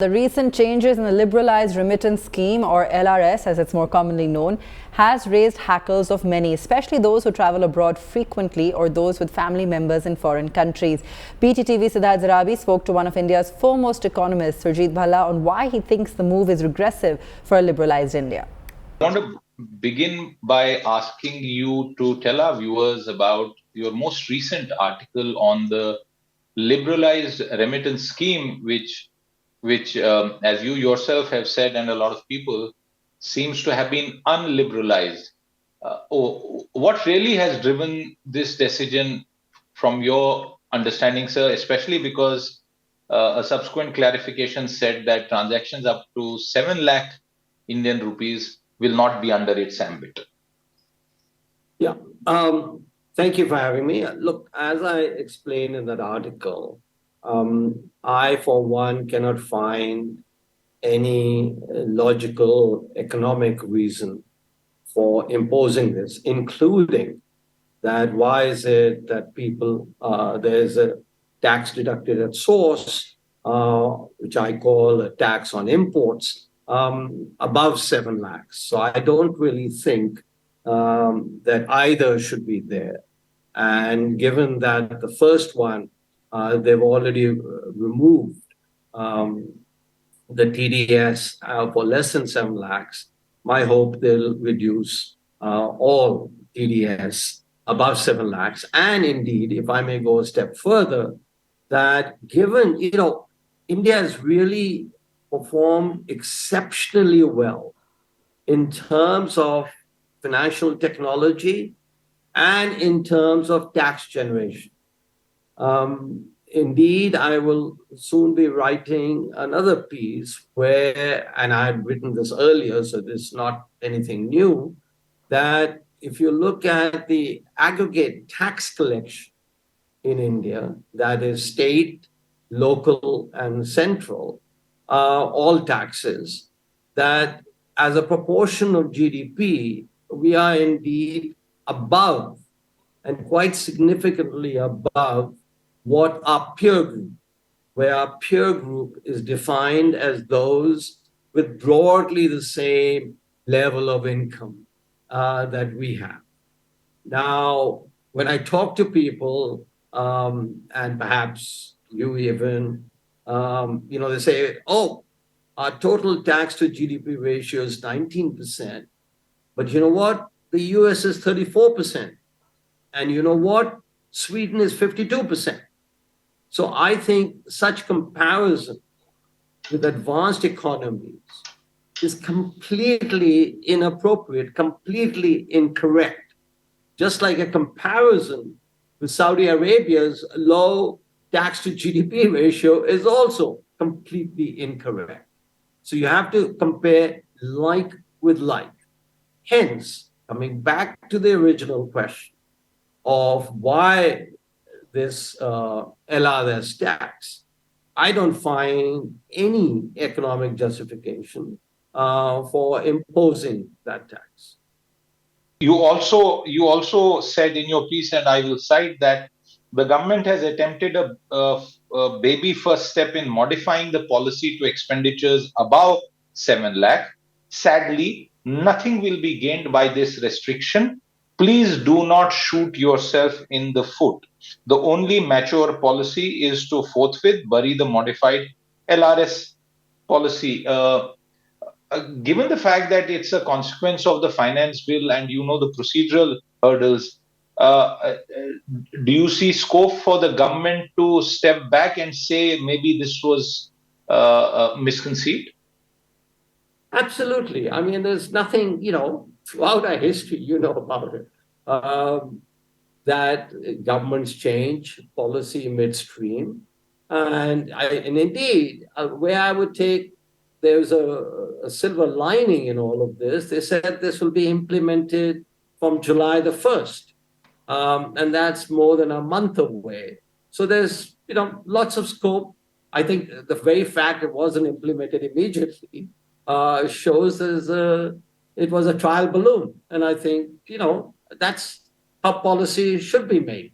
The recent changes in the Liberalised Remittance Scheme, or LRS as it's more commonly known, has raised hackles of many, especially those who travel abroad frequently or those with family members in foreign countries. BTTV Siddharth Zarabi spoke to one of India's foremost economists, Surjit Bhalla, on why he thinks the move is regressive for a liberalised India. I want to begin by asking you to tell our viewers about your most recent article on the Liberalised Remittance Scheme, which as you yourself have said, and a lot of people, seems to have been unliberalized. What really has driven this decision from your understanding, sir, especially because a subsequent clarification said that transactions up to 7 lakh Indian rupees will not be under its ambit? Yeah, thank you for having me. Look, as I explained in that article, I, for one, cannot find any logical economic reason for imposing this, including that why is it that people, there's a tax deducted at source, which I call a tax on imports, above 7 lakhs. So I don't really think that either should be there. And given that the first one, they've already removed the TDS for less than 7 lakhs, my hope they'll reduce all TDS above 7 lakhs. And indeed, if I may go a step further, that given, India has really performed exceptionally well in terms of financial technology and in terms of tax generation. Indeed, I will soon be writing another piece where, and I had written this earlier, so this is not anything new, that if you look at the aggregate tax collection in India, that is state, local, and central, all taxes, that as a proportion of GDP, we are indeed above, and quite significantly above, what our peer group, where our peer group is defined as those with broadly the same level of income that we have. Now, when I talk to people, and perhaps you even, they say, oh, our total tax to GDP ratio is 19%. But you know what? The US is 34%. And you know what? Sweden is 52%. So I think such comparison with advanced economies is completely inappropriate, completely incorrect. Just like a comparison with Saudi Arabia's low tax to GDP ratio is also completely incorrect. So you have to compare like with like. Hence, coming back to the original question of why this LRS tax, I don't find any economic justification for imposing that tax. You also said in your piece, and I will cite that the government has attempted a baby first step in modifying the policy to expenditures above 7 lakh. Sadly, nothing will be gained by this restriction. Please do not shoot yourself in the foot. The only mature policy is to forthwith bury the modified LRS policy. Given the fact that it's a consequence of the finance bill and the procedural hurdles, do you see scope for the government to step back and say maybe this was misconceived? Absolutely. I mean, there's nothing, throughout our history, about it, that governments change policy midstream. And indeed, where I would take, there's a silver lining in all of this. They said this will be implemented from July the 1st. And that's more than a month away. So there's, lots of scope. I think the very fact it wasn't implemented immediately shows it was a trial balloon. And I think, that's how policy should be made,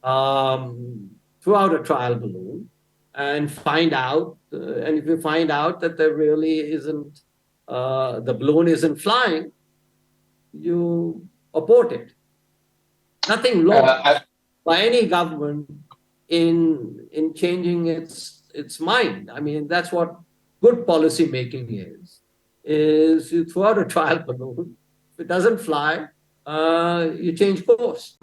throughout a trial balloon. and find out. And if you find out that there really isn't, the balloon isn't flying, you abort it. Nothing lost by any government in changing its mind. I mean, that's what good policy making is you throw out a trial balloon. If it doesn't fly, you change course.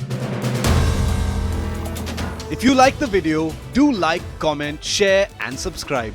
If you like the video, do like, comment, share and subscribe.